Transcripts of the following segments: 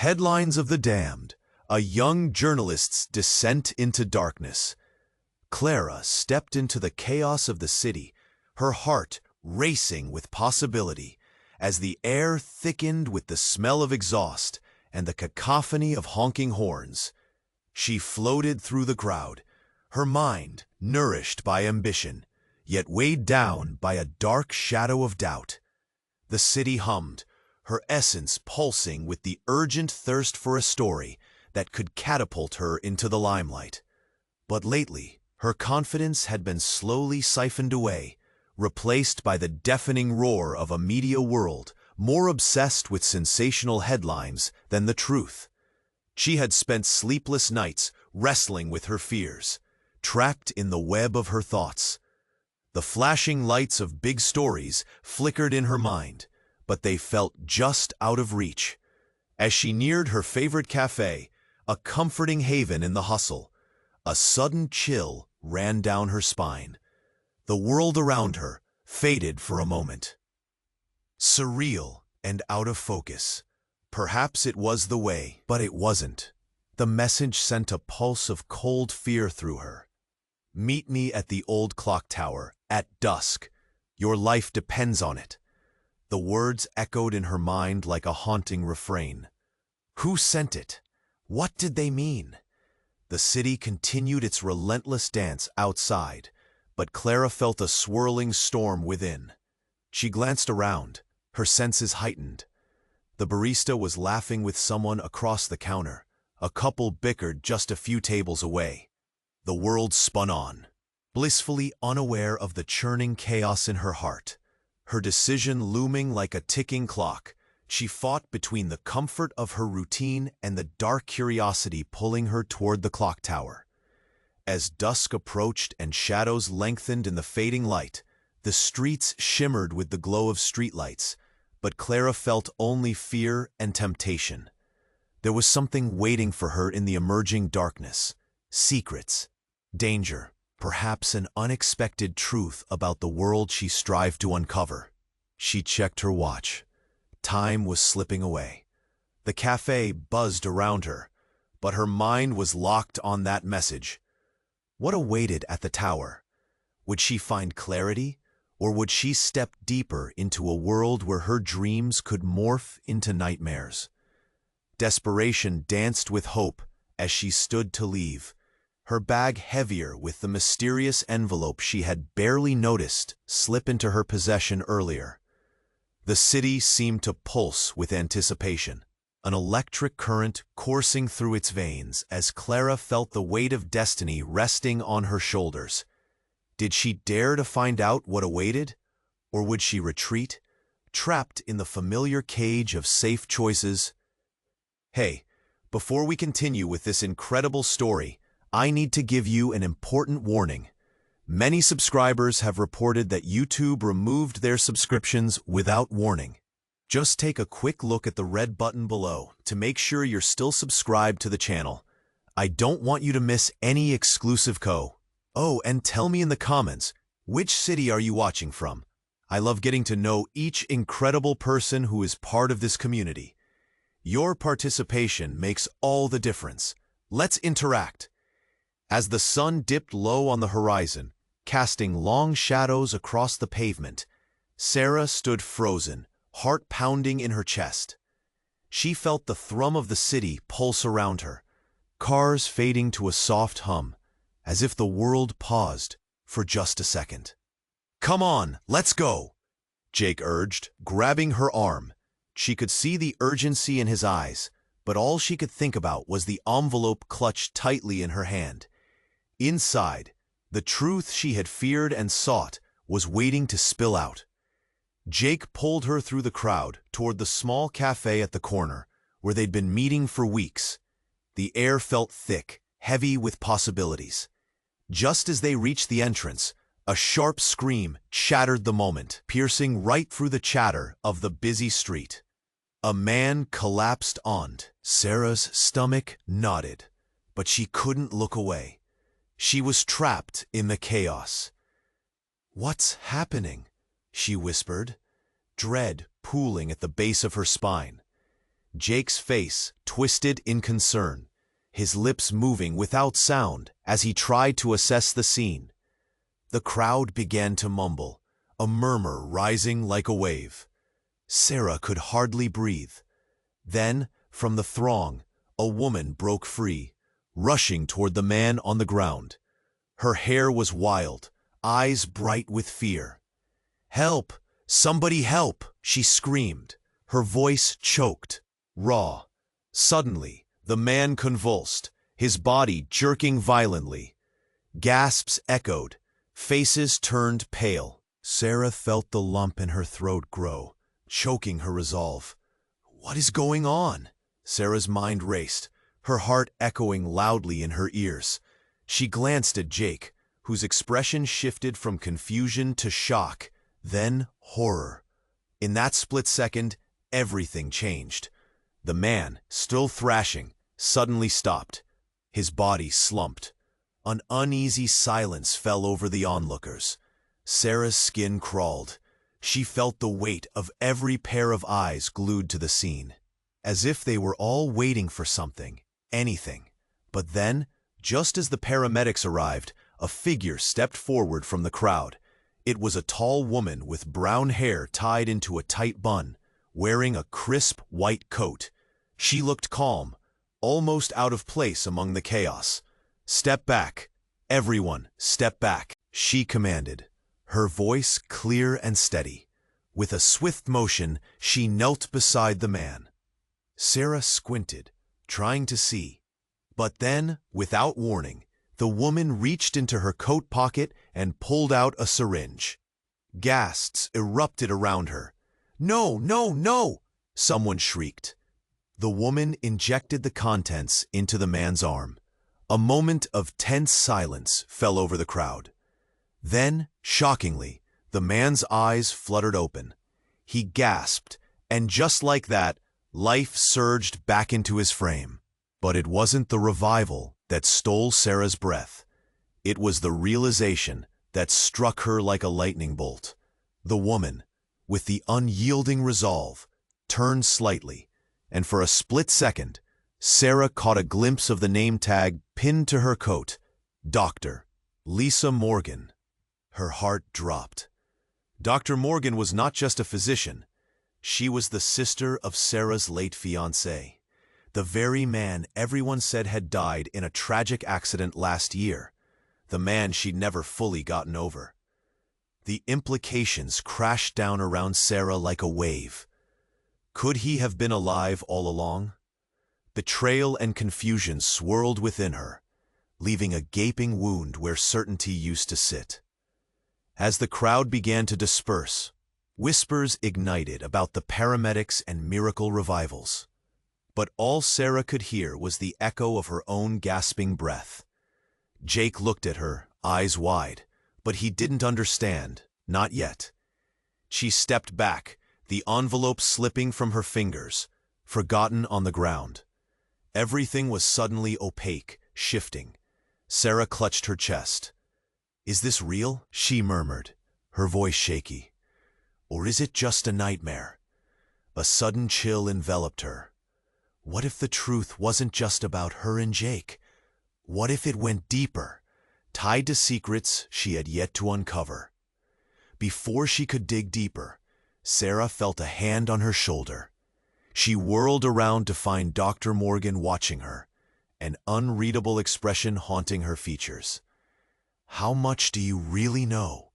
Headlines of the Damned, a young journalist's descent into darkness. Clara stepped into the chaos of the city, her heart racing with possibility, as the air thickened with the smell of exhaust and the cacophony of honking horns. She floated through the crowd, her mind nourished by ambition, yet weighed down by a dark shadow of doubt. The city hummed, her essence pulsing with the urgent thirst for a story that could catapult her into the limelight. But lately, her confidence had been slowly siphoned away, replaced by the deafening roar of a media world more obsessed with sensational headlines than the truth. She had spent sleepless nights wrestling with her fears, trapped in the web of her thoughts. The flashing lights of big stories flickered in her mind, but they felt just out of reach. As she neared her favorite cafe, a comforting haven in the hustle, a sudden chill ran down her spine. The world around her faded for a moment. Surreal and out of focus. Perhaps it was the way, but it wasn't. The message sent a pulse of cold fear through her. "Meet me at the old clock tower, at dusk. Your life depends on it." The words echoed in her mind like a haunting refrain. Who sent it? What did they mean? The city continued its relentless dance outside, but Clara felt a swirling storm within. She glanced around, her senses heightened. The barista was laughing with someone across the counter. A couple bickered just a few tables away. The world spun on, blissfully unaware of the churning chaos in her heart. Her decision looming like a ticking clock, she fought between the comfort of her routine and the dark curiosity pulling her toward the clock tower. As dusk approached and shadows lengthened in the fading light, the streets shimmered with the glow of streetlights, but Clara felt only fear and temptation. There was something waiting for her in the emerging darkness. Secrets, danger, perhaps an unexpected truth about the world she strived to uncover. She checked her watch. Time was slipping away. The cafe buzzed around her, but her mind was locked on that message. What awaited at the tower? Would she find clarity, or would she step deeper into a world where her dreams could morph into nightmares? Desperation danced with hope as she stood to leave, her bag heavier with the mysterious envelope she had barely noticed slip into her possession earlier. The city seemed to pulse with anticipation, an electric current coursing through its veins as Clara felt the weight of destiny resting on her shoulders. Did she dare to find out what awaited, or would she retreat, trapped in the familiar cage of safe choices? Hey, before we continue with this incredible story, I need to give you an important warning. Many subscribers have reported that YouTube removed their subscriptions without warning. Just take a quick look at the red button below to make sure you're still subscribed to the channel. I don't want you to miss any exclusive co. Oh, and tell me in the comments, which city are you watching from? I love getting to know each incredible person who is part of this community. Your participation makes all the difference. Let's interact. As the sun dipped low on the horizon, casting long shadows across the pavement, Sarah stood frozen, heart pounding in her chest. She felt the thrum of the city pulse around her, cars fading to a soft hum, as if the world paused for just a second. "Come on, let's go," Jake urged, grabbing her arm. She could see the urgency in his eyes, but all she could think about was the envelope clutched tightly in her hand. Inside, the truth she had feared and sought was waiting to spill out. Jake pulled her through the crowd toward the small cafe at the corner, where they'd been meeting for weeks. The air felt thick, heavy with possibilities. Just as they reached the entrance, a sharp scream shattered the moment, piercing right through the chatter of the busy street. A man collapsed onto Sarah's stomach, nodded, but she couldn't look away. She was trapped in the chaos. "What's happening?" she whispered, dread pooling at the base of her spine. Jake's face twisted in concern, his lips moving without sound as he tried to assess the scene. The crowd began to mumble, a murmur rising like a wave. Sarah could hardly breathe. Then, from the throng, a woman broke free, rushing toward the man on the ground. Her hair was wild, eyes bright with fear. "Help! Somebody help!" she screamed, her voice choked, raw. Suddenly, the man convulsed, his body jerking violently. Gasps echoed, faces turned pale. Sarah felt the lump in her throat grow, choking her resolve. What is going on? Sarah's mind raced, her heart echoing loudly in her ears. She glanced at Jake, whose expression shifted from confusion to shock, then horror. In that split second, everything changed. The man, still thrashing, suddenly stopped. His body slumped. An uneasy silence fell over the onlookers. Sarah's skin crawled. She felt the weight of every pair of eyes glued to the scene, as if they were all waiting for something, anything. But then, just as the paramedics arrived, a figure stepped forward from the crowd. It was a tall woman with brown hair tied into a tight bun, wearing a crisp white coat. She looked calm, almost out of place among the chaos. "Step back. Everyone, step back," she commanded, her voice clear and steady. With a swift motion, she knelt beside the man. Sarah squinted, trying to see. But then, without warning, the woman reached into her coat pocket and pulled out a syringe. Gasps erupted around her. "No, no, no!" someone shrieked. The woman injected the contents into the man's arm. A moment of tense silence fell over the crowd. Then, shockingly, the man's eyes fluttered open. He gasped, and just like that, life surged back into his frame. But it wasn't the revival that stole Sarah's breath. It was the realization that struck her like a lightning bolt. The woman, with the unyielding resolve, turned slightly, and for a split second, Sarah caught a glimpse of the name tag pinned to her coat, Dr. Lisa Morgan. Her heart dropped. Dr. Morgan was not just a physician. She was the sister of Sarah's late fiancé, the very man everyone said had died in a tragic accident last year, the man she'd never fully gotten over. The implications crashed down around Sarah like a wave. Could he have been alive all along? Betrayal and confusion swirled within her, leaving a gaping wound where certainty used to sit. As the crowd began to disperse, whispers ignited about the paramedics and miracle revivals. But all Sarah could hear was the echo of her own gasping breath. Jake looked at her, eyes wide, but he didn't understand, not yet. She stepped back, the envelope slipping from her fingers, forgotten on the ground. Everything was suddenly opaque, shifting. Sarah clutched her chest. "Is this real?" she murmured, her voice shaky. "Or is it just a nightmare?" A sudden chill enveloped her. What if the truth wasn't just about her and Jake? What if it went deeper, tied to secrets she had yet to uncover? Before she could dig deeper, Sarah felt a hand on her shoulder. She whirled around to find Dr. Morgan watching her, an unreadable expression haunting her features. "How much do you really know?"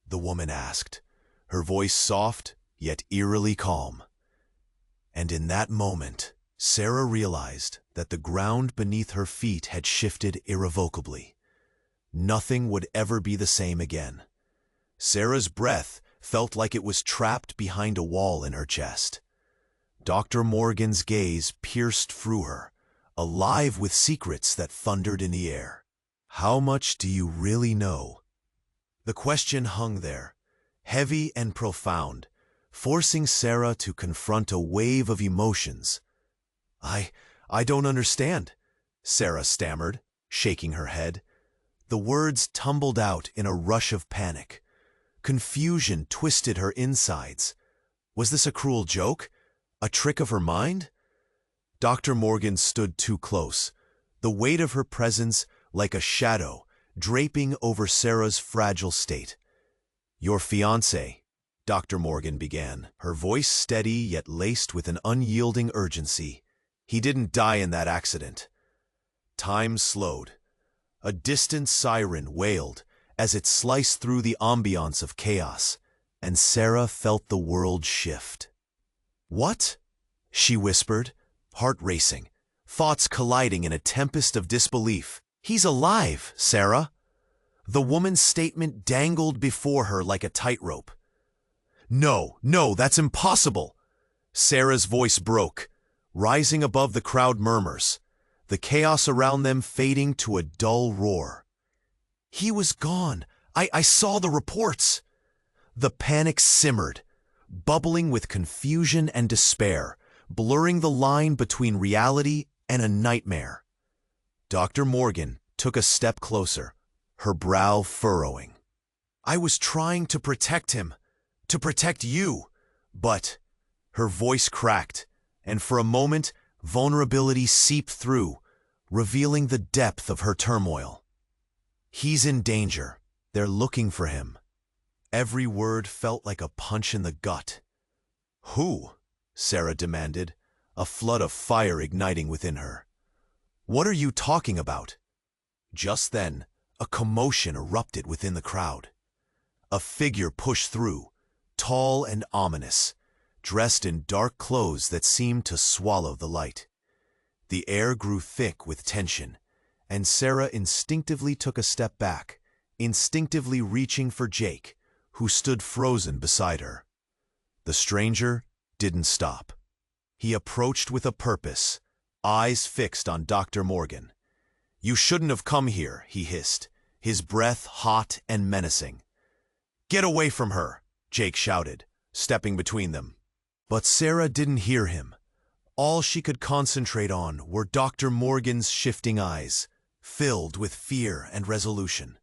the woman asked, her voice soft yet eerily calm. And in that moment, Sarah realized that the ground beneath her feet had shifted irrevocably. Nothing would ever be the same again. Sarah's breath felt like it was trapped behind a wall in her chest. Dr. Morgan's gaze pierced through her, alive with secrets that thundered in the air. "How much do you really know?" The question hung there, heavy and profound, forcing Sarah to confront a wave of emotions. I don't understand," Sarah stammered, shaking her head. The words tumbled out in a rush of panic. Confusion twisted her insides. Was this a cruel joke? A trick of her mind? Dr. Morgan stood too close, the weight of her presence like a shadow draping over Sarah's fragile state. "Your fiancé," Dr. Morgan began, her voice steady yet laced with an unyielding urgency. "He didn't die in that accident." Time slowed. A distant siren wailed as it sliced through the ambiance of chaos, and Sarah felt the world shift. "What?" she whispered, heart racing, thoughts colliding in a tempest of disbelief. "He's alive, Sarah." The woman's statement dangled before her like a tightrope. "No, no, that's impossible!" Sarah's voice broke, rising above the crowd murmurs, the chaos around them fading to a dull roar. "He was gone. I saw the reports." The panic simmered, bubbling with confusion and despair, blurring the line between reality and a nightmare. Dr. Morgan took a step closer, her brow furrowing. "I was trying to protect him, to protect you, but—" Her voice cracked, and for a moment vulnerability seeped through, revealing the depth of her turmoil. "He's in danger. They're looking for him." Every word felt like a punch in the gut. "Who?" Sarah demanded, a flood of fire igniting within her. "What are you talking about?" Just then, a commotion erupted within the crowd. A figure pushed through, tall and ominous, dressed in dark clothes that seemed to swallow the light. The air grew thick with tension, and Sarah instinctively took a step back, instinctively reaching for Jake, who stood frozen beside her. The stranger didn't stop. He approached with a purpose, eyes fixed on Dr. Morgan. "You shouldn't have come here," he hissed, his breath hot and menacing. "Get away from her," Jake shouted, stepping between them. But Sarah didn't hear him. All she could concentrate on were Dr. Morgan's shifting eyes, filled with fear and resolution.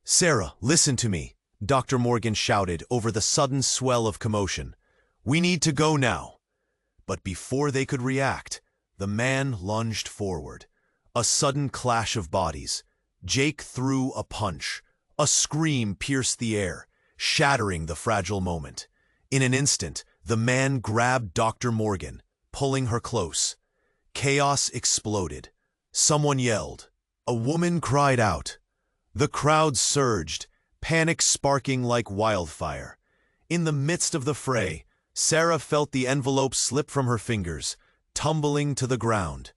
"Sarah, listen to me," Dr. Morgan shouted over the sudden swell of commotion. "We need to go now." But before they could react, the man lunged forward. A sudden clash of bodies. Jake threw a punch. A scream pierced the air, shattering the fragile moment. In an instant, the man grabbed Dr. Morgan, pulling her close. Chaos exploded. Someone yelled. A woman cried out. The crowd surged, panic sparking like wildfire. In the midst of the fray, Sarah felt the envelope slip from her fingers, tumbling to the ground.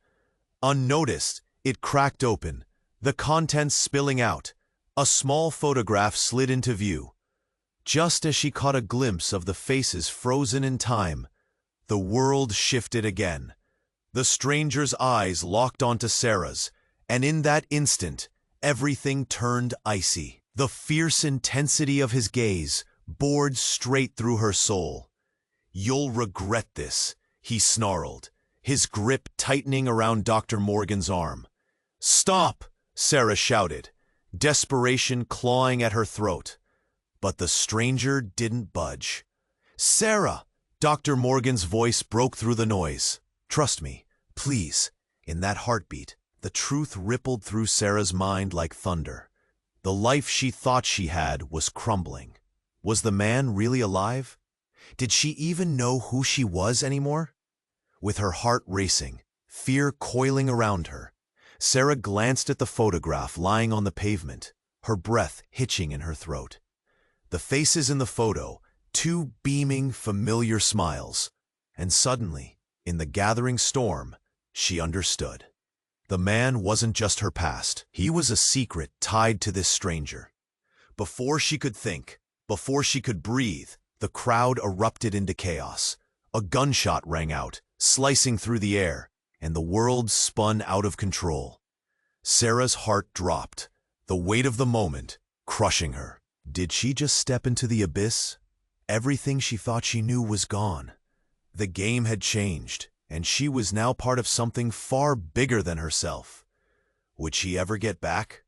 Unnoticed, it cracked open, the contents spilling out. A small photograph slid into view. Just as she caught a glimpse of the faces frozen in time, the world shifted again. The stranger's eyes locked onto Sarah's, and in that instant, everything turned icy. The fierce intensity of his gaze bored straight through her soul. "You'll regret this," he snarled, his grip tightening around Dr. Morgan's arm. "Stop!" Sarah shouted, desperation clawing at her throat. But the stranger didn't budge. "Sarah!" Dr. Morgan's voice broke through the noise. "Trust me, please." In that heartbeat, the truth rippled through Sarah's mind like thunder. The life she thought she had was crumbling. Was the man really alive? Did she even know who she was anymore? With her heart racing, fear coiling around her, Sarah glanced at the photograph lying on the pavement, her breath hitching in her throat. The faces in the photo, two beaming, familiar smiles. And suddenly, in the gathering storm, she understood. The man wasn't just her past. He was a secret tied to this stranger. Before she could think, before she could breathe, the crowd erupted into chaos. A gunshot rang out, slicing through the air, and the world spun out of control. Sarah's heart dropped, the weight of the moment crushing her. Did she just step into the abyss? Everything she thought she knew was gone. The game had changed, and she was now part of something far bigger than herself. Would she ever get back?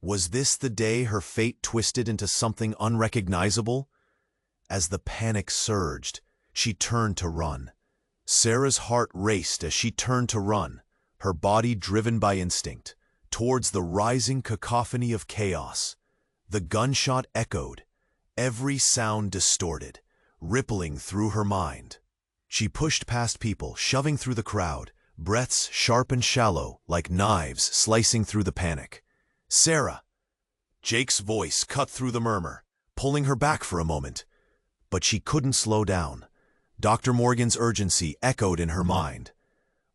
Was this the day her fate twisted into something unrecognizable? As the panic surged, she turned to run. Sarah's heart raced as she turned to run, her body driven by instinct, towards the rising cacophony of chaos. The gunshot echoed, every sound distorted, rippling through her mind. She pushed past people, shoving through the crowd, breaths sharp and shallow, like knives slicing through the panic. "Sarah!" Jake's voice cut through the murmur, pulling her back for a moment. But she couldn't slow down. Dr. Morgan's urgency echoed in her mind.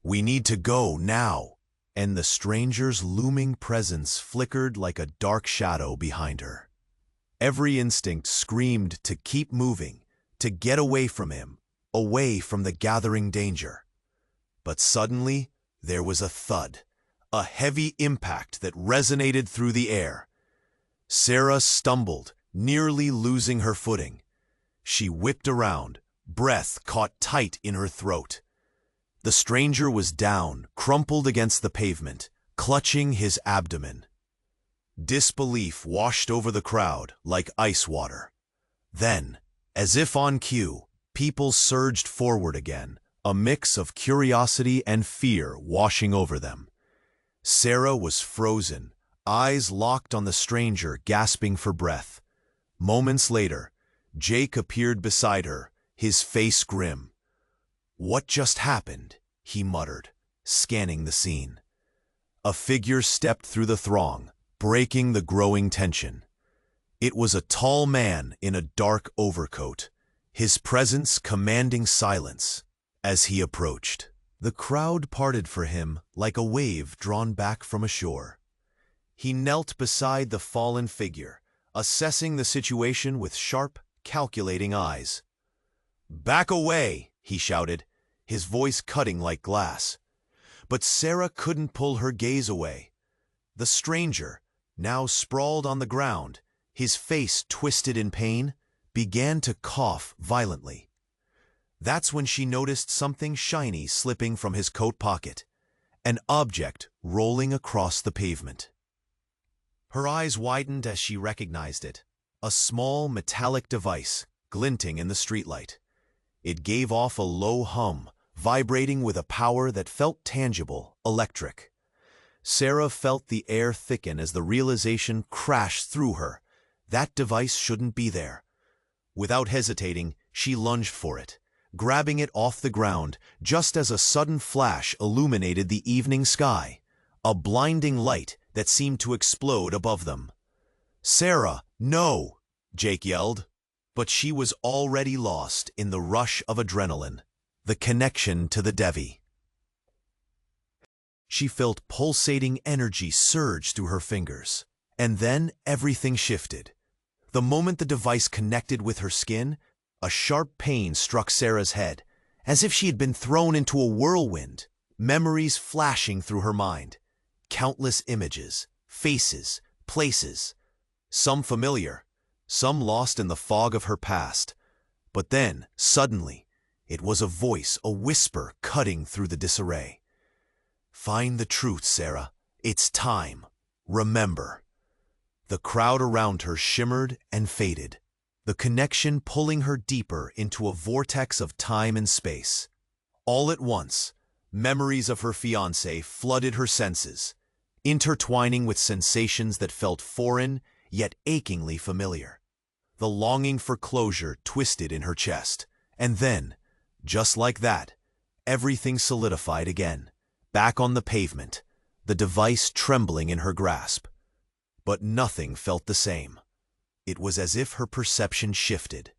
"We need to go now." And the stranger's looming presence flickered like a dark shadow behind her. Every instinct screamed to keep moving, to get away from him, away from the gathering danger. But suddenly, there was a thud, a heavy impact that resonated through the air. Sarah stumbled, nearly losing her footing. She whipped around, breath caught tight in her throat. The stranger was down, crumpled against the pavement, clutching his abdomen. Disbelief washed over the crowd like ice water. Then, as if on cue, people surged forward again, a mix of curiosity and fear washing over them. Sarah was frozen, eyes locked on the stranger, gasping for breath. Moments later, Jake appeared beside her, his face grim. "What just happened?" he muttered, scanning the scene. A figure stepped through the throng, breaking the growing tension. It was a tall man in a dark overcoat, his presence commanding silence. As he approached, the crowd parted for him like a wave drawn back from a shore. He knelt beside the fallen figure, assessing the situation with sharp, calculating eyes. "Back away!" he shouted, his voice cutting like glass. But Sarah couldn't pull her gaze away. The stranger, now sprawled on the ground, his face twisted in pain, began to cough violently. That's when she noticed something shiny slipping from his coat pocket, an object rolling across the pavement. Her eyes widened as she recognized it, a small metallic device glinting in the streetlight. It gave off a low hum, vibrating with a power that felt tangible, electric. Sarah felt the air thicken as the realization crashed through her. That device shouldn't be there. Without hesitating, she lunged for it, grabbing it off the ground just as a sudden flash illuminated the evening sky, a blinding light that seemed to explode above them. "Sarah, no!" Jake yelled. But she was already lost in the rush of adrenaline, the connection to the Devi. She felt pulsating energy surge through her fingers, and then everything shifted. The moment the device connected with her skin, a sharp pain struck Sarah's head, as if she had been thrown into a whirlwind, memories flashing through her mind. Countless images, faces, places, some familiar, some lost in the fog of her past. But then, suddenly, it was a voice, a whisper cutting through the disarray. "Find the truth, Sarah. It's time. Remember." The crowd around her shimmered and faded, the connection pulling her deeper into a vortex of time and space. All at once, memories of her fiancé flooded her senses, intertwining with sensations that felt foreign yet achingly familiar. The longing for closure twisted in her chest, and then, just like that, everything solidified again, back on the pavement, the device trembling in her grasp. But nothing felt the same. It was as if her perception shifted.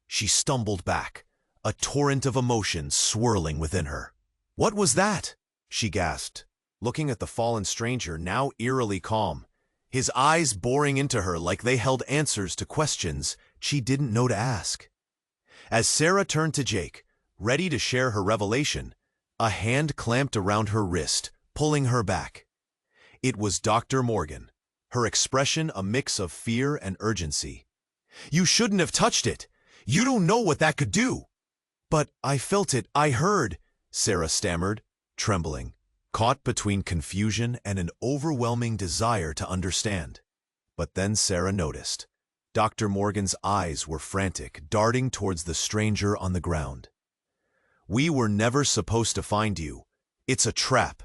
She stumbled back, a torrent of emotion swirling within her. "What was that?" she gasped, looking at the fallen stranger, now eerily calm, his eyes boring into her like they held answers to questions she didn't know to ask. As Sarah turned to Jake, ready to share her revelation, a hand clamped around her wrist, pulling her back. It was Dr. Morgan, her expression a mix of fear and urgency. "You shouldn't have touched it. You don't know what that could do." "But I felt it, I heard," Sarah stammered, trembling, caught between confusion and an overwhelming desire to understand. But then Sarah noticed. Dr. Morgan's eyes were frantic, darting towards the stranger on the ground. We were never supposed to find you. It's a trap,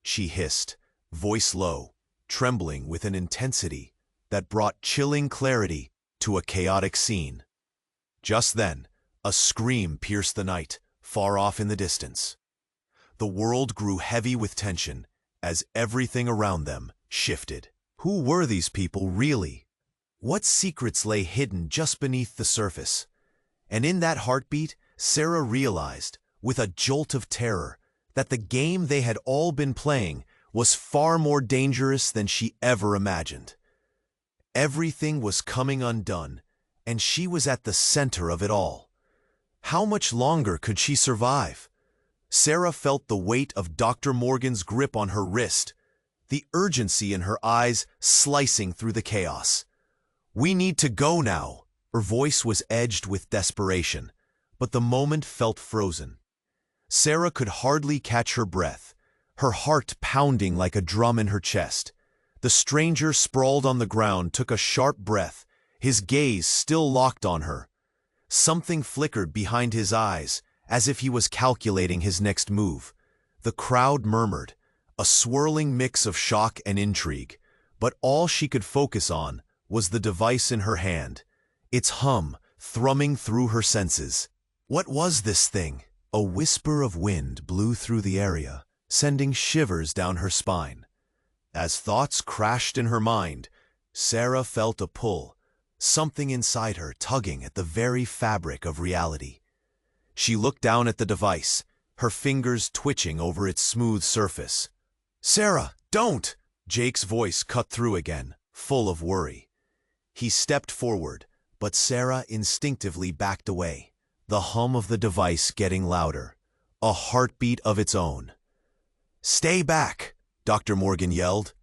she hissed, voice low, trembling with an intensity that brought chilling clarity to a chaotic scene. Just then, a scream pierced the night, far off in the distance. The world grew heavy with tension as everything around them shifted. Who were these people really? What secrets lay hidden just beneath the surface? And in that heartbeat, Sarah realized, with a jolt of terror, that the game they had all been playing was far more dangerous than she ever imagined. Everything was coming undone, and she was at the center of it all. How much longer could she survive? Sarah felt the weight of Dr. Morgan's grip on her wrist, the urgency in her eyes slicing through the chaos. "We need to go now." Her voice was edged with desperation, but the moment felt frozen. Sarah could hardly catch her breath, her heart pounding like a drum in her chest. The stranger sprawled on the ground took a sharp breath, his gaze still locked on her. Something flickered behind his eyes, as if he was calculating his next move. The crowd murmured, a swirling mix of shock and intrigue, but all she could focus on was the device in her hand, its hum thrumming through her senses. What was this thing? A whisper of wind blew through the area, sending shivers down her spine. As thoughts crashed in her mind, Sarah felt a pull, something inside her tugging at the very fabric of reality. She looked down at the device, her fingers twitching over its smooth surface. "Sarah, don't!" Jake's voice cut through again, full of worry. He stepped forward, but Sarah instinctively backed away, the hum of the device getting louder, a heartbeat of its own. "Stay back!" Dr. Morgan yelled,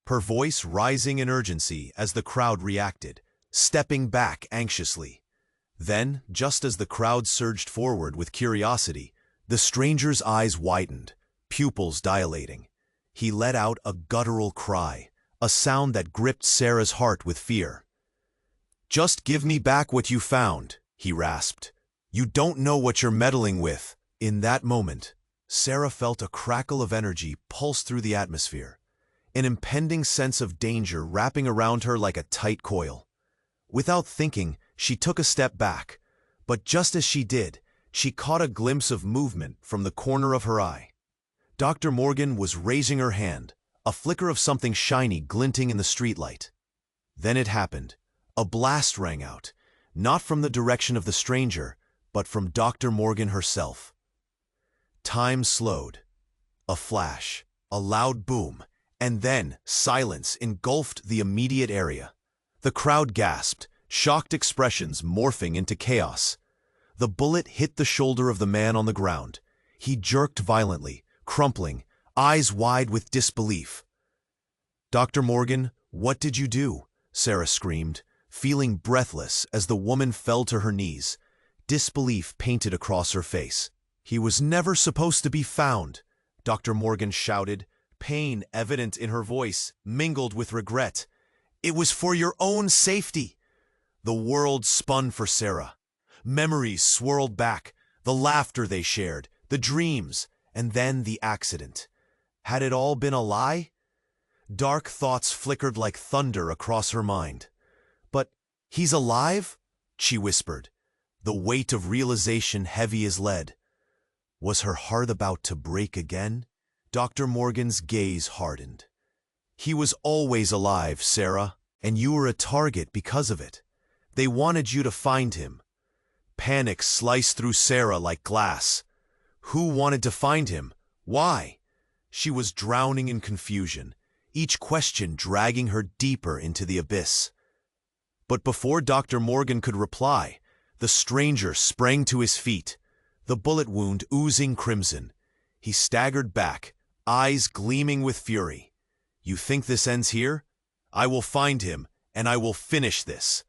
her voice rising in urgency as the crowd reacted, stepping back anxiously. Then, just as the crowd surged forward with curiosity, the stranger's eyes widened, pupils dilating. He let out a guttural cry, a sound that gripped Sarah's heart with fear. "Just give me back what you found," he rasped. "You don't know what you're meddling with." In that moment, Sarah felt a crackle of energy pulse through the atmosphere, an impending sense of danger wrapping around her like a tight coil. Without thinking, she took a step back, but just as she did, she caught a glimpse of movement from the corner of her eye. Dr. Morgan was raising her hand, a flicker of something shiny glinting in the streetlight. Then it happened. A blast rang out, not from the direction of the stranger, but from Dr. Morgan herself. Time slowed. A flash, a loud boom, and then silence engulfed the immediate area. The crowd gasped, shocked expressions morphing into chaos. The bullet hit the shoulder of the man on the ground. He jerked violently, crumpling, eyes wide with disbelief. "Dr. Morgan, what did you do?" Sarah screamed, feeling breathless as the woman fell to her knees, disbelief painted across her face. "He was never supposed to be found," Dr. Morgan shouted, pain evident in her voice, mingled with regret. "It was for your own safety." The world spun for Sarah. Memories swirled back, the laughter they shared, the dreams, and then the accident. Had it all been a lie? Dark thoughts flickered like thunder across her mind. "But he's alive?" she whispered, the weight of realization heavy as lead. Was her heart about to break again? Dr. Morgan's gaze hardened. "He was always alive, Sarah, and you were a target because of it. They wanted you to find him." Panic sliced through Sarah like glass. Who wanted to find him? Why? She was drowning in confusion, each question dragging her deeper into the abyss. But before Dr. Morgan could reply, the stranger sprang to his feet, the bullet wound oozing crimson. He staggered back, eyes gleaming with fury. "You think this ends here? I will find him, and I will finish this."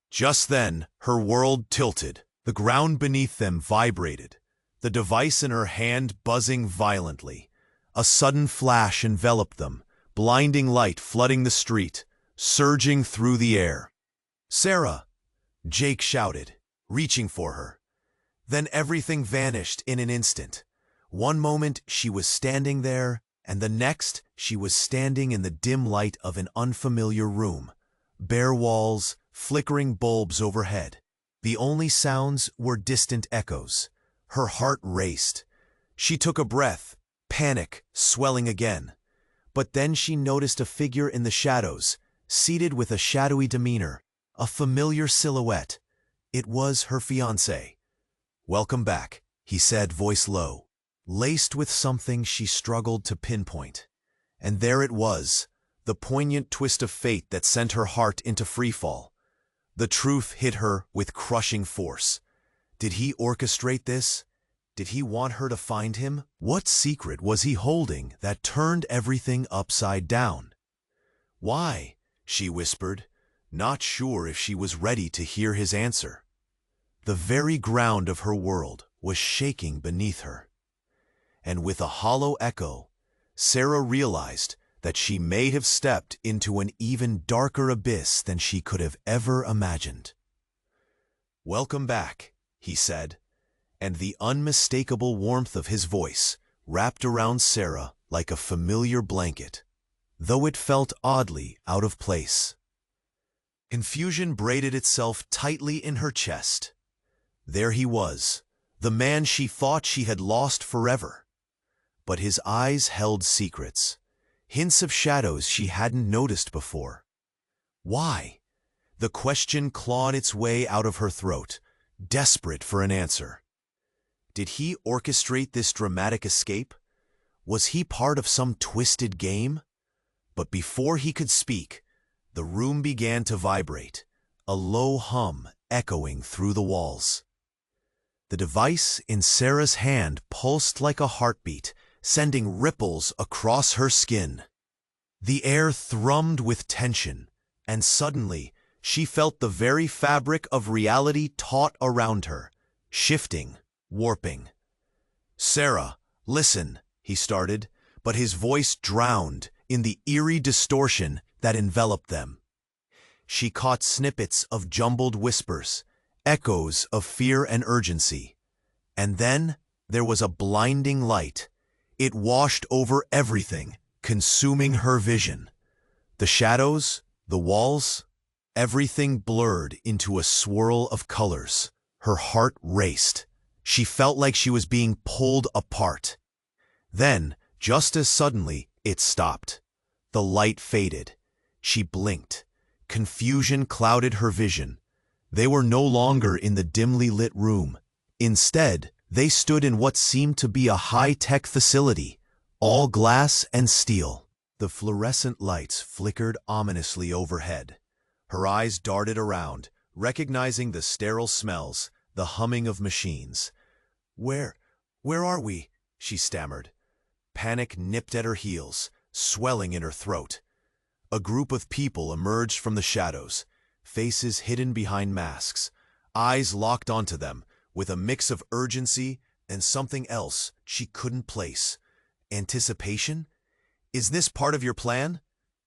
Just then, her world tilted. The ground beneath them vibrated, the device in her hand buzzing violently. A sudden flash enveloped them, blinding light flooding the street, surging through the air. "Sarah!" Jake shouted, reaching for her. Then everything vanished in an instant. One moment she was standing there, and the next she was standing in the dim light of an unfamiliar room. Bare walls, flickering bulbs overhead. The only sounds were distant echoes. Her heart raced. She took a breath, panic swelling again. But then she noticed a figure in the shadows, seated with a shadowy demeanor, a familiar silhouette. It was her fiancé. "Welcome back," he said, voice low, laced with something she struggled to pinpoint. And there it was, the poignant twist of fate that sent her heart into freefall. The truth hit her with crushing force. Did he orchestrate this? Did he want her to find him? What secret was he holding that turned everything upside down? "Why?" she whispered, not sure if she was ready to hear his answer. The very ground of her world was shaking beneath her. And with a hollow echo, Sarah realized that she may have stepped into an even darker abyss than she could have ever imagined. "Welcome back," he said, and the unmistakable warmth of his voice wrapped around Sarah like a familiar blanket, though it felt oddly out of place. Confusion braided itself tightly in her chest. There he was, the man she thought she had lost forever. But his eyes held secrets, hints of shadows she hadn't noticed before. Why? The question clawed its way out of her throat, desperate for an answer. Did he orchestrate this dramatic escape? Was he part of some twisted game? But before he could speak, the room began to vibrate, a low hum echoing through the walls. The device in Sarah's hand pulsed like a heartbeat, sending ripples across her skin. The air thrummed with tension, and suddenly she felt the very fabric of reality taut around her, shifting, warping. "Sarah, listen," he started, but his voice drowned in the eerie distortion that enveloped them. She caught snippets of jumbled whispers, echoes of fear and urgency. And then there was a blinding light. It washed over everything, consuming her vision. The shadows, the walls, everything blurred into a swirl of colors. Her heart raced. She felt like she was being pulled apart. Then, just as suddenly, it stopped. The light faded. She blinked. Confusion clouded her vision. They were no longer in the dimly lit room. Instead, they stood in what seemed to be a high-tech facility, all glass and steel. The fluorescent lights flickered ominously overhead. Her eyes darted around, recognizing the sterile smells, the humming of machines. Where are we?" she stammered. Panic nipped at her heels, swelling in her throat. A group of people emerged from the shadows, faces hidden behind masks, eyes locked onto them, with a mix of urgency and something else she couldn't place. Anticipation? "Is this part of your plan?"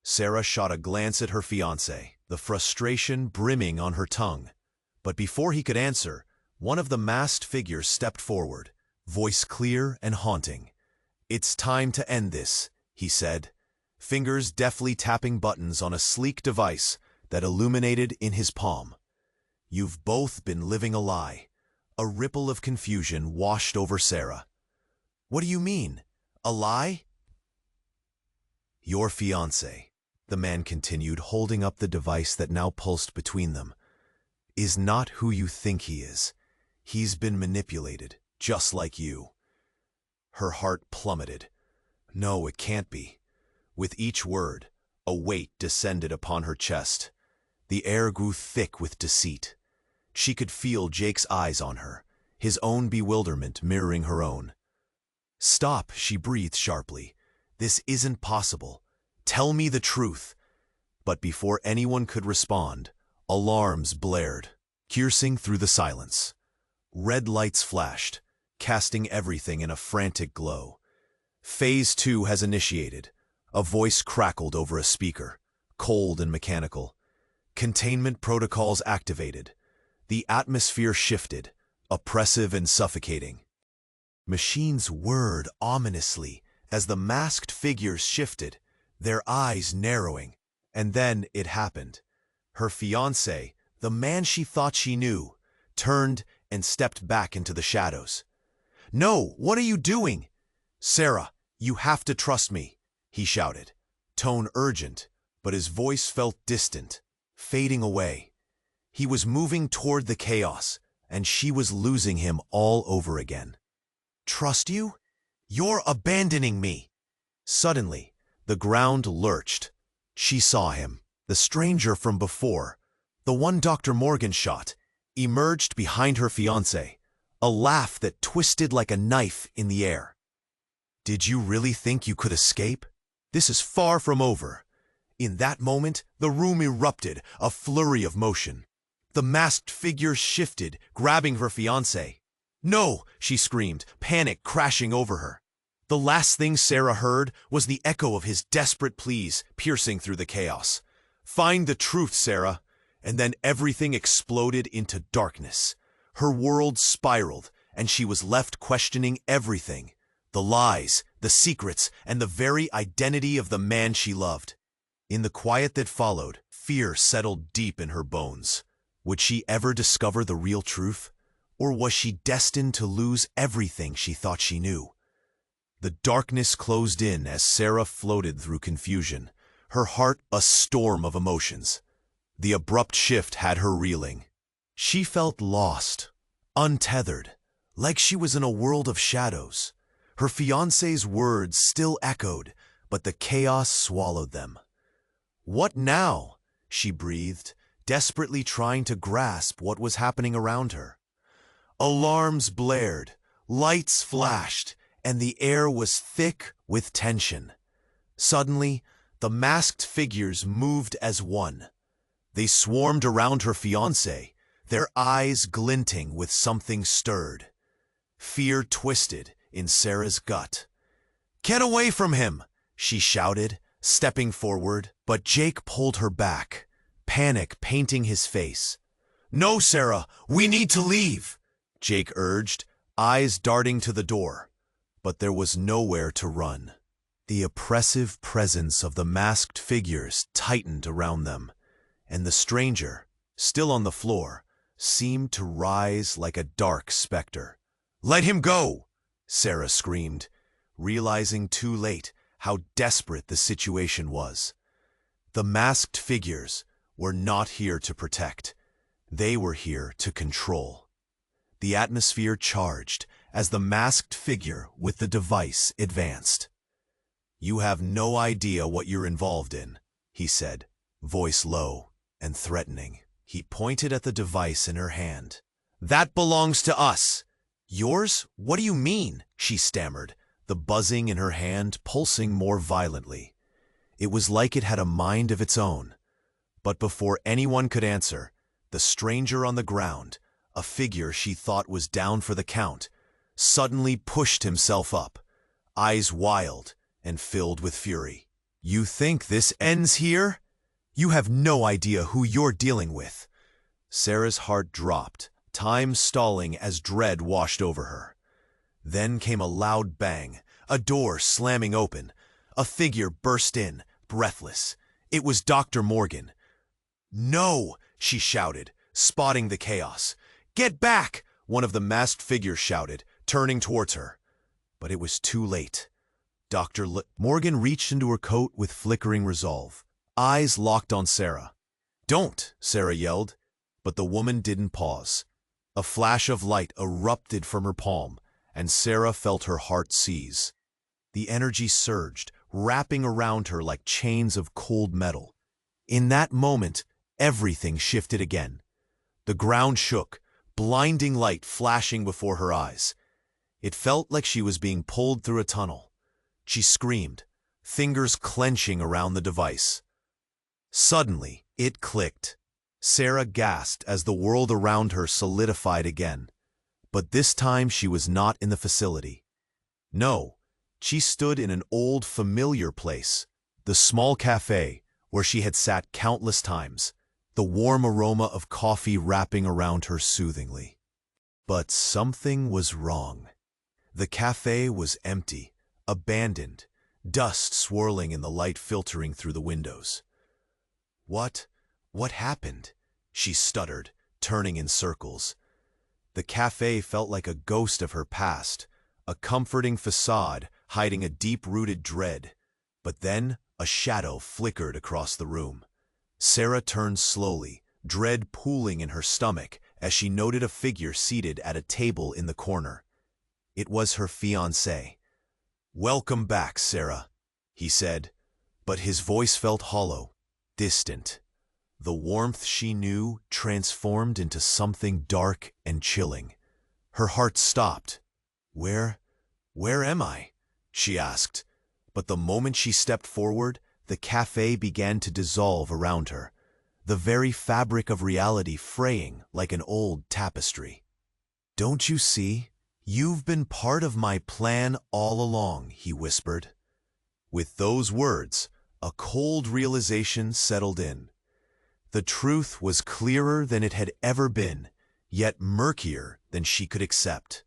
Sarah shot a glance at her fiancé, the frustration brimming on her tongue. But before he could answer, one of the masked figures stepped forward, voice clear and haunting. "It's time to end this," he said, fingers deftly tapping buttons on a sleek device that illuminated in his palm. "You've both been living a lie." A ripple of confusion washed over Sarah. "What do you mean? A lie?" "Your fiancé," the man continued, holding up the device that now pulsed between them, "is not who you think he is. He's been manipulated, just like you." Her heart plummeted. No, it can't be. With each word, a weight descended upon her chest. The air grew thick with deceit. She could feel Jake's eyes on her, his own bewilderment mirroring her own. "Stop," she breathed sharply. "This isn't possible. Tell me the truth." But before anyone could respond, alarms blared, piercing through the silence. Red lights flashed, casting everything in a frantic glow. "Phase 2 has initiated." A voice crackled over a speaker, cold and mechanical. "Containment protocols activated." The atmosphere shifted. oppressive and suffocating. Machines whirred ominously as the masked figures shifted, their eyes narrowing. And then it happened. Her fiancé, the man she thought she knew, turned and stepped back into the shadows. "No, what are you doing?" "Sarah, you have to trust me," he shouted, tone urgent, but his voice felt distant, fading away. He was moving toward the chaos, and she was losing him all over again. "Trust you? You're abandoning me!" Suddenly, the ground lurched. She saw him, the stranger from before, the one Dr. Morgan shot, emerged behind her fiancé, a laugh that twisted like a knife in the air. "Did you really think you could escape? This is far from over." In that moment, the room erupted, a flurry of motion. The masked figure shifted, grabbing her fiancé. "No!" she screamed, panic crashing over her. The last thing Sarah heard was the echo of his desperate pleas piercing through the chaos. "Find the truth, Sarah." And then everything exploded into darkness. Her world spiraled, and she was left questioning everything: the lies, the secrets, and the very identity of the man she loved. In the quiet that followed, fear settled deep in her bones. Would she ever discover the real truth? Or was she destined to lose everything she thought she knew? The darkness closed in as Sarah floated through confusion, her heart a storm of emotions. The abrupt shift had her reeling. She felt lost, untethered, like she was in a world of shadows. Her fiancé's words still echoed, but the chaos swallowed them. "What now?" she breathed, desperately trying to grasp what was happening around her. Alarms blared, lights flashed, and the air was thick with tension. Suddenly, the masked figures moved as one. They swarmed around her fiancé, their eyes glinting with something stirred. Fear twisted in Sarah's gut. "Get away from him!" she shouted, stepping forward, but Jake pulled her back, panic painting his face. "No, Sarah, we need to leave," Jake urged, eyes darting to the door. But there was nowhere to run. The oppressive presence of the masked figures tightened around them, and the stranger, still on the floor, seemed to rise like a dark specter. "Let him go!" Sarah screamed, realizing too late how desperate the situation was. The masked figures were not here to protect. They were here to control. The atmosphere charged as the masked figure with the device advanced. "You have no idea what you're involved in," he said, voice low and threatening. He pointed at the device in her hand. "That belongs to us." "Yours? What do you mean?" she stammered, the buzzing in her hand pulsing more violently. It was like it had a mind of its own. But before anyone could answer, the stranger on the ground, a figure she thought was down for the count, suddenly pushed himself up, eyes wild and filled with fury. "You think this ends here? You have no idea who you're dealing with." Sarah's heart dropped, time stalling as dread washed over her. Then came a loud bang, a door slamming open. A figure burst in, breathless. It was Dr. Morgan. "No!" she shouted, spotting the chaos. "Get back!" one of the masked figures shouted, turning towards her. But it was too late. Morgan reached into her coat with flickering resolve, eyes locked on Sarah. "Don't!" Sarah yelled, but the woman didn't pause. A flash of light erupted from her palm, and Sarah felt her heart seize. The energy surged, wrapping around her like chains of cold metal. In that moment, everything shifted again. The ground shook, blinding light flashing before her eyes. It felt like she was being pulled through a tunnel. She screamed, fingers clenching around the device. Suddenly, it clicked. Sarah gasped as the world around her solidified again. But this time she was not in the facility. No, she stood in an old familiar place, the small cafe where she had sat countless times, the warm aroma of coffee wrapping around her soothingly. But something was wrong. The cafe was empty, abandoned, dust swirling in the light filtering through the windows. What happened? She stuttered, turning in circles. The cafe felt like a ghost of her past, a comforting facade hiding a deep-rooted dread. But then a shadow flickered across the room. Sarah turned slowly, dread pooling in her stomach as she noted a figure seated at a table in the corner. It was her fiancé. "Welcome back, Sarah," he said, but his voice felt hollow, distant. The warmth she knew transformed into something dark and chilling. Her heart stopped. Where am I?" she asked. But the moment she stepped forward, the cafe began to dissolve around her, the very fabric of reality fraying like an old tapestry. "Don't you see? You've been part of my plan all along," he whispered. With those words, a cold realization settled in. The truth was clearer than it had ever been, yet murkier than she could accept.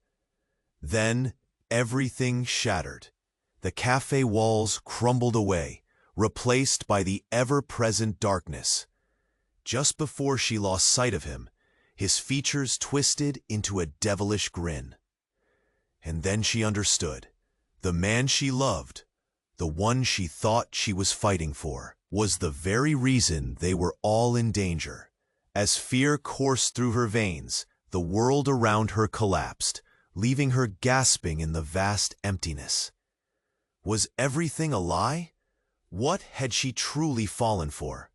Then everything shattered. The cafe walls crumbled away, replaced by the ever-present darkness. Just before she lost sight of him, his features twisted into a devilish grin. And then she understood. The man she loved, the one she thought she was fighting for, was the very reason they were all in danger. As fear coursed through her veins, the world around her collapsed, leaving her gasping in the vast emptiness. Was everything a lie? What had she truly fallen for?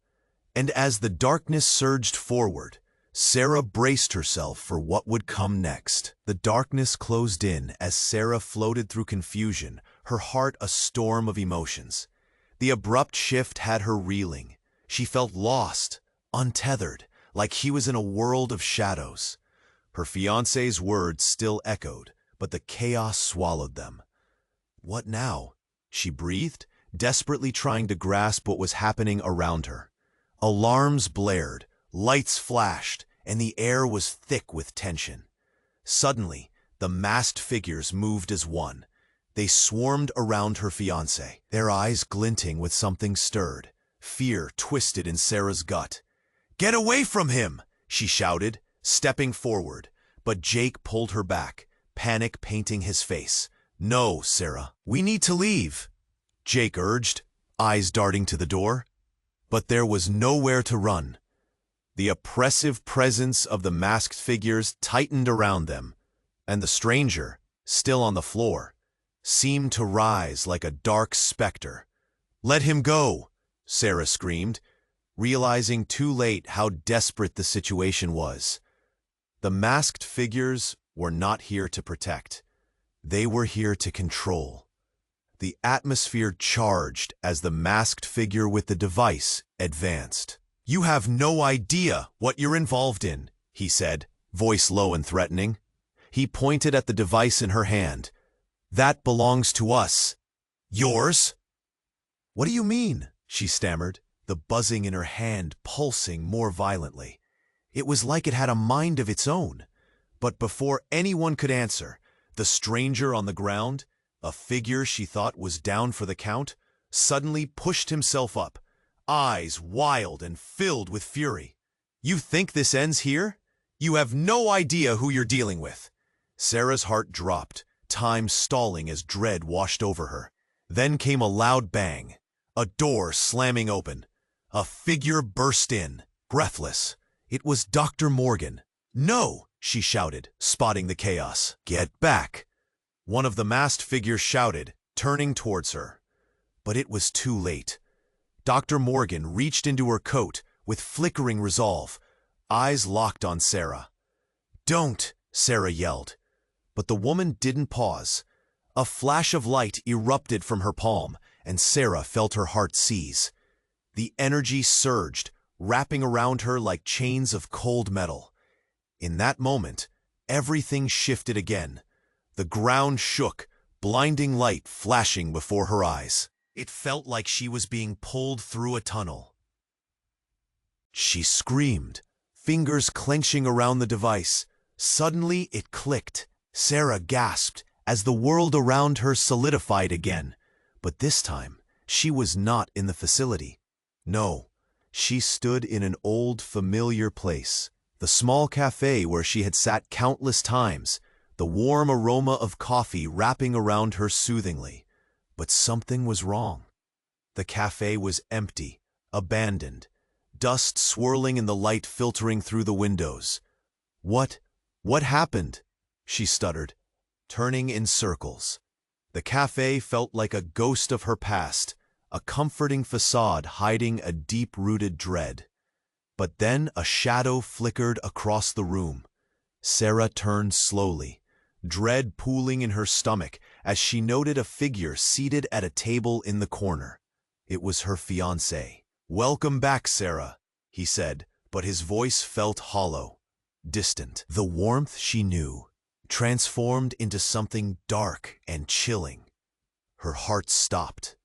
And as the darkness surged forward, Sarah braced herself for what would come next. The darkness closed in as Sarah floated through confusion, her heart a storm of emotions. The abrupt shift had her reeling. She felt lost, untethered, like she was in a world of shadows. Her fiancé's words still echoed, but the chaos swallowed them. What now? She breathed, desperately trying to grasp what was happening around her. Alarms blared, lights flashed, and the air was thick with tension. Suddenly, the masked figures moved as one. They swarmed around her fiancé, their eyes glinting with something stirred. Fear twisted in Sarah's gut. "Get away from him!" she shouted, stepping forward, but Jake pulled her back, panic painting his face. "No, Sarah, we need to leave," Jake urged, eyes darting to the door. But there was nowhere to run. The oppressive presence of the masked figures tightened around them, and the stranger, still on the floor, seemed to rise like a dark specter. "Let him go!" Sarah screamed, realizing too late how desperate the situation was. The masked figures were not here to protect. They were here to control. The atmosphere charged as the masked figure with the device advanced. "You have no idea what you're involved in," he said, voice low and threatening. He pointed at the device in her hand. "That belongs to us." "Yours?" "What do you mean?" she stammered, the buzzing in her hand pulsing more violently. It was like it had a mind of its own. But before anyone could answer, the stranger on the ground, a figure she thought was down for the count, suddenly pushed himself up, eyes wild and filled with fury. "You think this ends here? You have no idea who you're dealing with." Sarah's heart dropped, time stalling as dread washed over her. Then came a loud bang, a door slamming open. A figure burst in, breathless. It was Dr. Morgan. "No!" she shouted, spotting the chaos. "Get back!" One of the masked figures shouted, turning towards her. But it was too late. Dr. Morgan reached into her coat with flickering resolve, eyes locked on Sarah. "Don't!" Sarah yelled. But the woman didn't pause. A flash of light erupted from her palm, and Sarah felt her heart seize. The energy surged, wrapping around her like chains of cold metal. In that moment, everything shifted again. The ground shook, blinding light flashing before her eyes. It felt like she was being pulled through a tunnel. She screamed, fingers clenching around the device, Suddenly it clicked. Sarah gasped as the world around her solidified again. But this time, she was not in the facility. No, she stood in an old, familiar place. The small cafe where she had sat countless times, the warm aroma of coffee wrapping around her soothingly. But something was wrong. The cafe was empty, abandoned, dust swirling in the light filtering through the windows. What happened? She stuttered, turning in circles. The cafe felt like a ghost of her past, a comforting facade hiding a deep-rooted dread. But then a shadow flickered across the room. Sarah turned slowly, dread pooling in her stomach as she noted a figure seated at a table in the corner. It was her fiancé. "Welcome back, Sarah," he said, but his voice felt hollow, distant. The warmth she knew transformed into something dark and chilling. Her heart stopped.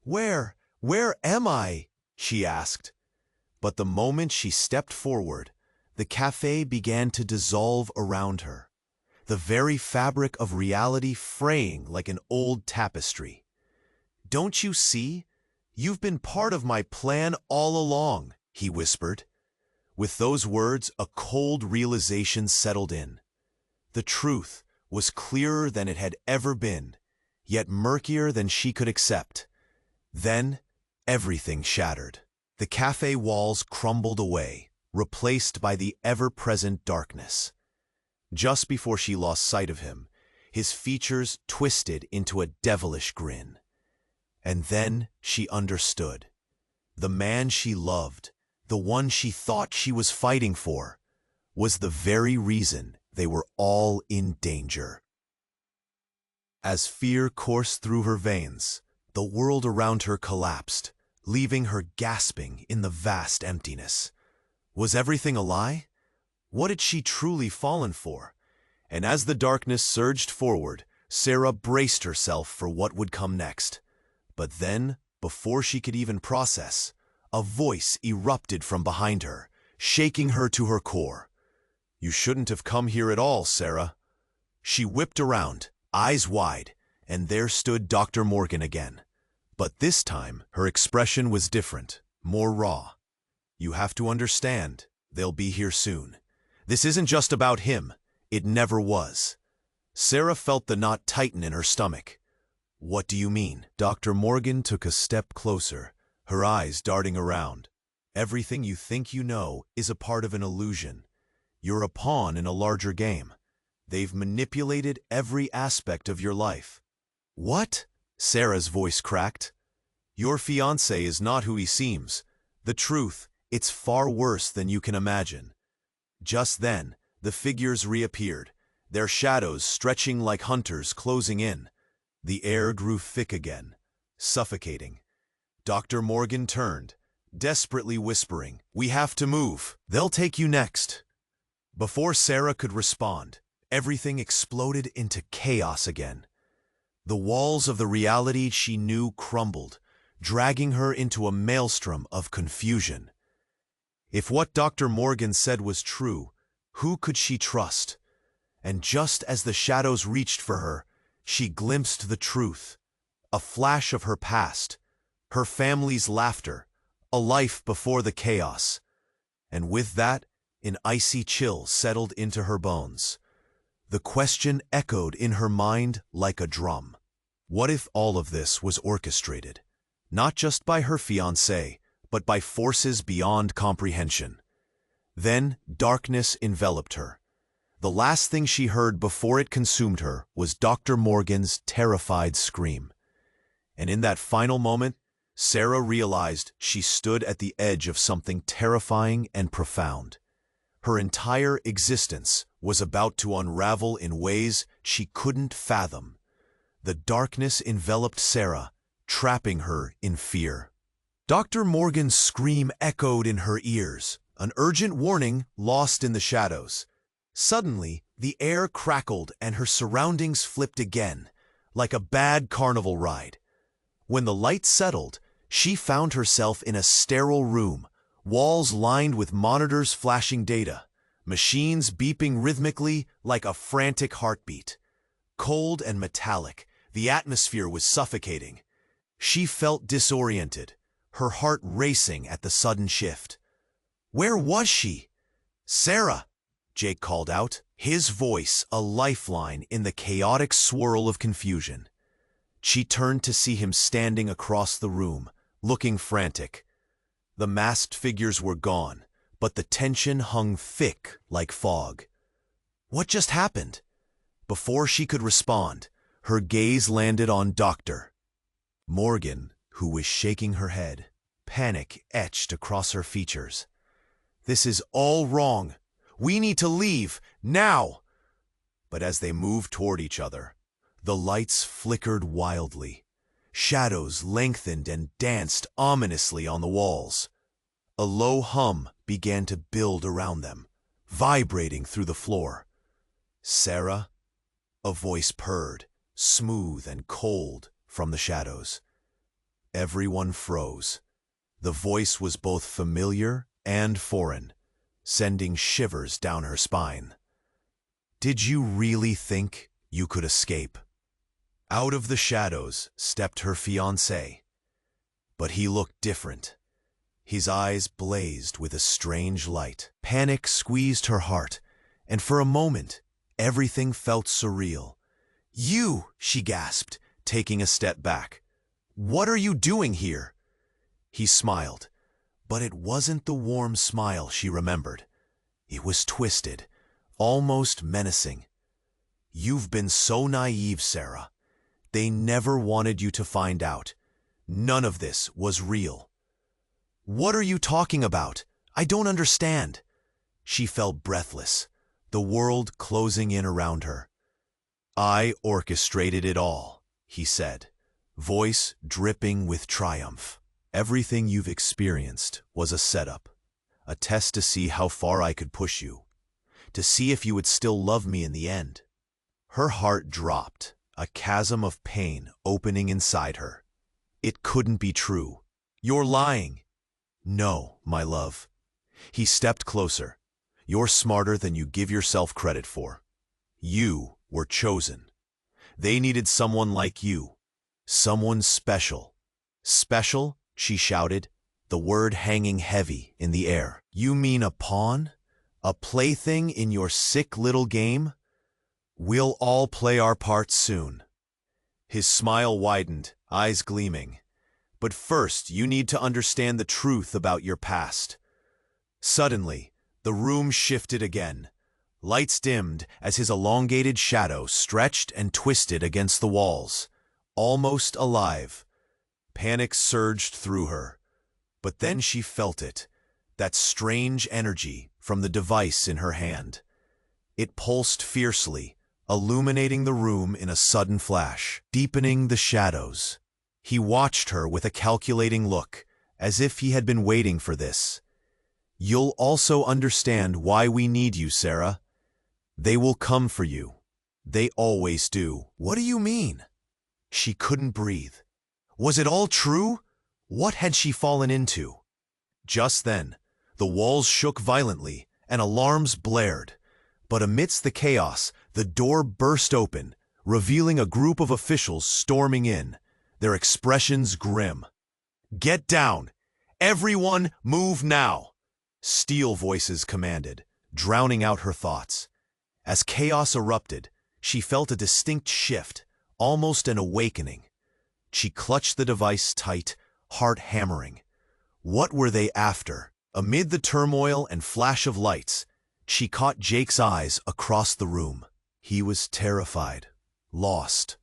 Where am I?" she asked. But the moment she stepped forward, the cafe began to dissolve around her, the very fabric of reality fraying like an old tapestry. "Don't you see? You've been part of my plan all along," he whispered. With those words, a cold realization settled in. The truth was clearer than it had ever been, yet murkier than she could accept. Then, everything shattered. The cafe walls crumbled away, replaced by the ever-present darkness. Just before she lost sight of him, his features twisted into a devilish grin. And then she understood. The man she loved, the one she thought she was fighting for, was the very reason they were all in danger. As fear coursed through her veins, the world around her collapsed, leaving her gasping in the vast emptiness. Was everything a lie? What had she truly fallen for? And as the darkness surged forward, Sarah braced herself for what would come next. But then, before she could even process, a voice erupted from behind her, shaking her to her core. "You shouldn't have come here at all, Sarah." She whipped around, eyes wide, and there stood Dr. Morgan again. But this time, her expression was different, more raw. "You have to understand, they'll be here soon. This isn't just about him. It never was." Sarah felt the knot tighten in her stomach. "What do you mean?" Dr. Morgan took a step closer, her eyes darting around. "Everything you think you know is a part of an illusion. You're a pawn in a larger game. They've manipulated every aspect of your life." "What?" Sarah's voice cracked. "Your fiancé is not who he seems. The truth, it's far worse than you can imagine." Just then, the figures reappeared, their shadows stretching like hunters closing in. The air grew thick again, suffocating. Dr. Morgan turned, desperately whispering, "We have to move. They'll take you next." Before Sarah could respond, everything exploded into chaos again. The walls of the reality she knew crumbled, dragging her into a maelstrom of confusion. If what Dr. Morgan said was true, who could she trust? And just as the shadows reached for her, she glimpsed the truth, a flash of her past, her family's laughter, a life before the chaos. And with that, an icy chill settled into her bones. The question echoed in her mind like a drum. What if all of this was orchestrated, not just by her fiancé, but by forces beyond comprehension? Then darkness enveloped her. The last thing she heard before it consumed her was Dr. Morgan's terrified scream. And in that final moment, Sarah realized she stood at the edge of something terrifying and profound. Her entire existence was about to unravel in ways she couldn't fathom. The darkness enveloped Sarah, trapping her in fear. Dr. Morgan's scream echoed in her ears, an urgent warning lost in the shadows. Suddenly, the air crackled and her surroundings flipped again, like a bad carnival ride. When the light settled, she found herself in a sterile room, walls lined with monitors flashing data, machines beeping rhythmically like a frantic heartbeat. Cold and metallic, the atmosphere was suffocating. She felt disoriented, her heart racing at the sudden shift. Where was she? "Sarah!" Jake called out, his voice a lifeline in the chaotic swirl of confusion. She turned to see him standing across the room, looking frantic. The masked figures were gone, but the tension hung thick like fog. What just happened? Before she could respond, her gaze landed on Dr. Morgan, who was shaking her head, panic etched across her features. "This is all wrong. We need to leave, now!" But as they moved toward each other, the lights flickered wildly. Shadows lengthened and danced ominously on the walls. A low hum began to build around them, vibrating through the floor. "Sarah?" A voice purred, smooth and cold, from the shadows. Everyone froze. The voice was both familiar and foreign, sending shivers down her spine. "Did you really think you could escape?" Out of the shadows stepped her fiancé. But he looked different. His eyes blazed with a strange light. Panic squeezed her heart, and for a moment, everything felt surreal. "You!" she gasped, taking a step back. "What are you doing here?" He smiled, but it wasn't the warm smile she remembered. It was twisted, almost menacing. "You've been so naive, Sarah. They never wanted you to find out. None of this was real." "What are you talking about? I don't understand." She felt breathless, the world closing in around her. "I orchestrated it all," he said, voice dripping with triumph. "Everything you've experienced was a setup, a test to see how far I could push you, to see if you would still love me in the end." Her heart dropped, a chasm of pain opening inside her. It couldn't be true. "You're lying." "No, my love." He stepped closer. "You're smarter than you give yourself credit for. You were chosen. They needed someone like you. Someone special." "Special?" she shouted, the word hanging heavy in the air. "You mean a pawn? A plaything in your sick little game? We'll all play our parts soon." His smile widened, eyes gleaming. "But first, you need to understand the truth about your past." Suddenly, the room shifted again. Lights dimmed as his elongated shadow stretched and twisted against the walls, almost alive. Panic surged through her. But then she felt it, that strange energy from the device in her hand. It pulsed fiercely, illuminating the room in a sudden flash, deepening the shadows. He watched her with a calculating look, as if he had been waiting for this. "You'll also understand why we need you, Sarah. They will come for you. They always do." "What do you mean?" She couldn't breathe. Was it all true? What had she fallen into? Just then, the walls shook violently and alarms blared. But amidst the chaos, the door burst open, revealing a group of officials storming in, their expressions grim. "Get down! Everyone move now!" Steel voices commanded, drowning out her thoughts. As chaos erupted, she felt a distinct shift, almost an awakening. She clutched the device tight, heart hammering. What were they after? Amid the turmoil and flash of lights, she caught Jake's eyes across the room. He was terrified, lost.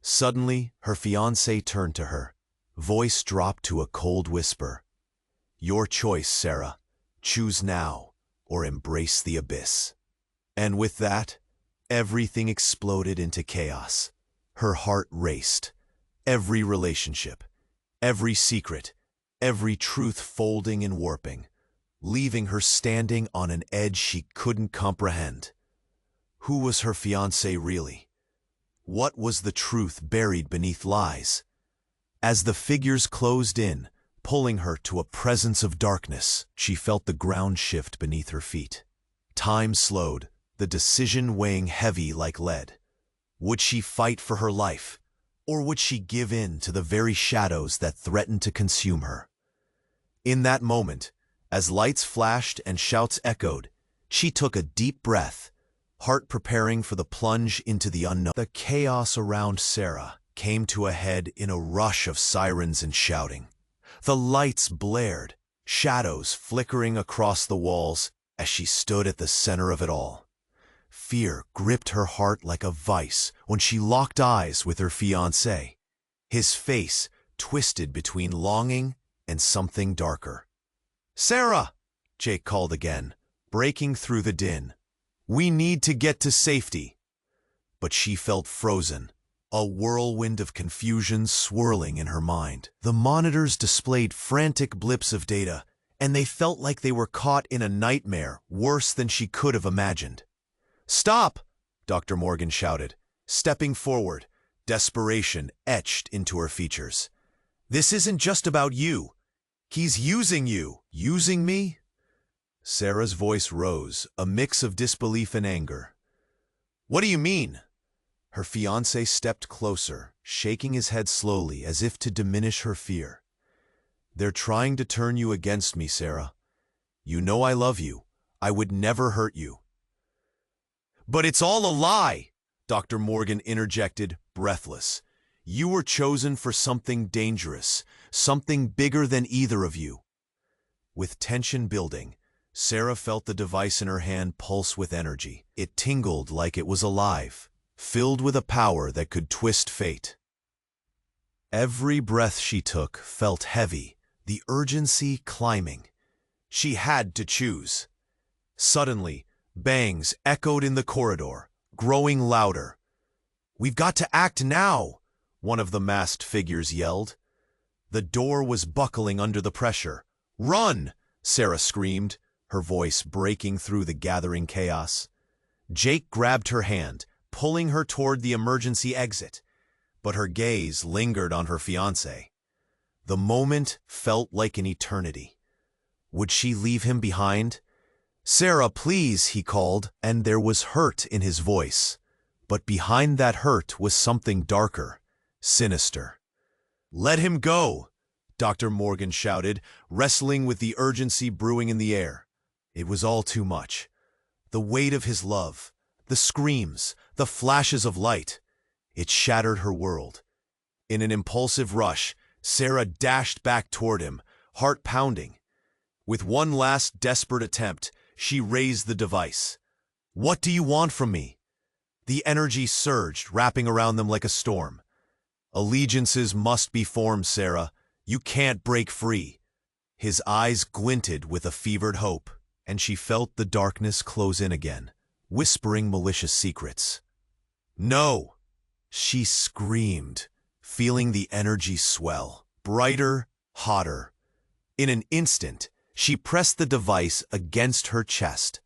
Suddenly, her fiancé turned to her. Voice dropped to a cold whisper. "Your choice, Sarah. Choose now, or embrace the abyss." And with that, everything exploded into chaos. Her heart raced. Every relationship, every secret, every truth folding and warping, leaving her standing on an edge she couldn't comprehend. Who was her fiancé really? What was the truth buried beneath lies? As the figures closed in, pulling her to a presence of darkness, she felt the ground shift beneath her feet. Time slowed, the decision weighing heavy like lead. Would she fight for her life, or would she give in to the very shadows that threatened to consume her? In that moment, as lights flashed and shouts echoed, she took a deep breath, heart preparing for the plunge into the unknown. The chaos around Sarah came to a head in a rush of sirens and shouting. The lights blared, shadows flickering across the walls as she stood at the center of it all. Fear gripped her heart like a vice when she locked eyes with her fiancé, his face twisted between longing and something darker. "Sarah!" Jake called again, breaking through the din. "We need to get to safety." But she felt frozen, a whirlwind of confusion swirling in her mind. The monitors displayed frantic blips of data, and they felt like they were caught in a nightmare worse than she could have imagined. "Stop!" Dr. Morgan shouted, stepping forward, desperation etched into her features. "This isn't just about you. He's using you." "Using me?" Sarah's voice rose, a mix of disbelief and anger. "What do you mean?" Her fiancé stepped closer, shaking his head slowly as if to diminish her fear. "They're trying to turn you against me, Sarah. You know I love you. I would never hurt you." "But it's all a lie!" Dr. Morgan interjected, breathless. "You were chosen for something dangerous, something bigger than either of you." With tension building, Sarah felt the device in her hand pulse with energy. It tingled like it was alive, filled with a power that could twist fate. Every breath she took felt heavy, the urgency climbing. She had to choose. Suddenly, bangs echoed in the corridor, growing louder. "We've got to act now!" one of the masked figures yelled. The door was buckling under the pressure. "Run!" Sarah screamed, her voice breaking through the gathering chaos. Jake grabbed her hand, pulling her toward the emergency exit, but her gaze lingered on her fiancé. The moment felt like an eternity. Would she leave him behind? "Sarah, please," he called, and there was hurt in his voice. But behind that hurt was something darker, sinister. "Let him go!" Dr. Morgan shouted, wrestling with the urgency brewing in the air. It was all too much. The weight of his love, the screams, the flashes of light. It shattered her world. In an impulsive rush, Sarah dashed back toward him, heart pounding. With one last desperate attempt, she raised the device. "What do you want from me?" The energy surged, wrapping around them like a storm. "Allegiances must be formed, Sarah. You can't break free." His eyes glinted with a fevered hope, and she felt the darkness close in again, whispering malicious secrets. "No!" She screamed, feeling the energy swell, brighter, hotter. In an instant, she pressed the device against her chest,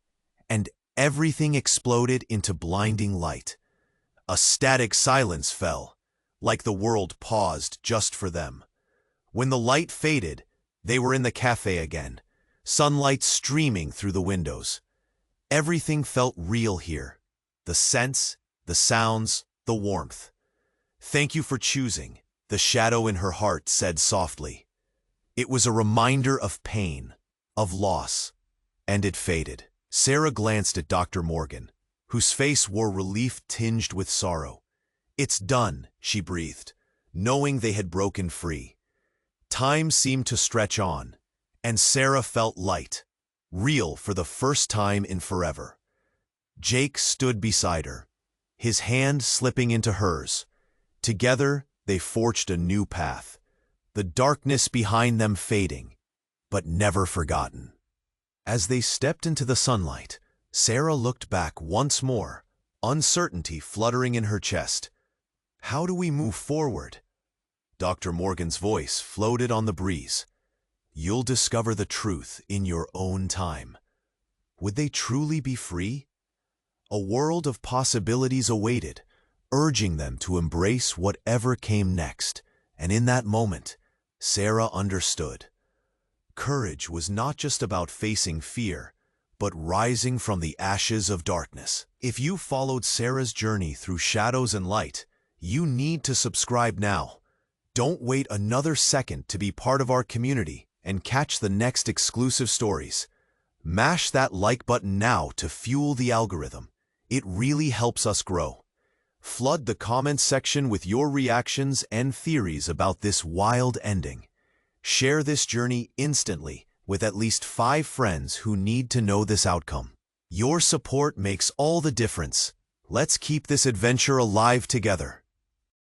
and everything exploded into blinding light. A static silence fell, like the world paused just for them. When the light faded, they were in the cafe again, sunlight streaming through the windows. Everything felt real here. The scents, the sounds, the warmth. "Thank you for choosing," the shadow in her heart said softly. It was a reminder of pain, of loss, and it faded. Sarah glanced at Dr. Morgan, whose face wore relief tinged with sorrow. "It's done," she breathed, knowing they had broken free. Time seemed to stretch on, and Sarah felt light, real for the first time in forever. Jake stood beside her, his hand slipping into hers. Together, they forged a new path, the darkness behind them fading, but never forgotten. As they stepped into the sunlight, Sarah looked back once more, uncertainty fluttering in her chest. "How do we move forward?" Dr. Morgan's voice floated on the breeze. "You'll discover the truth in your own time." Would they truly be free? A world of possibilities awaited, urging them to embrace whatever came next, and in that moment, Sarah understood. Courage was not just about facing fear, but rising from the ashes of darkness. If you followed Sarah's journey through shadows and light, you need to subscribe now. Don't wait another second to be part of our community and catch the next exclusive stories. Mash that like button now to fuel the algorithm. It really helps us grow. Flood the comments section with your reactions and theories about this wild ending. Share this journey instantly with at least 5 friends who need to know this outcome. Your support makes all the difference. Let's keep this adventure alive together.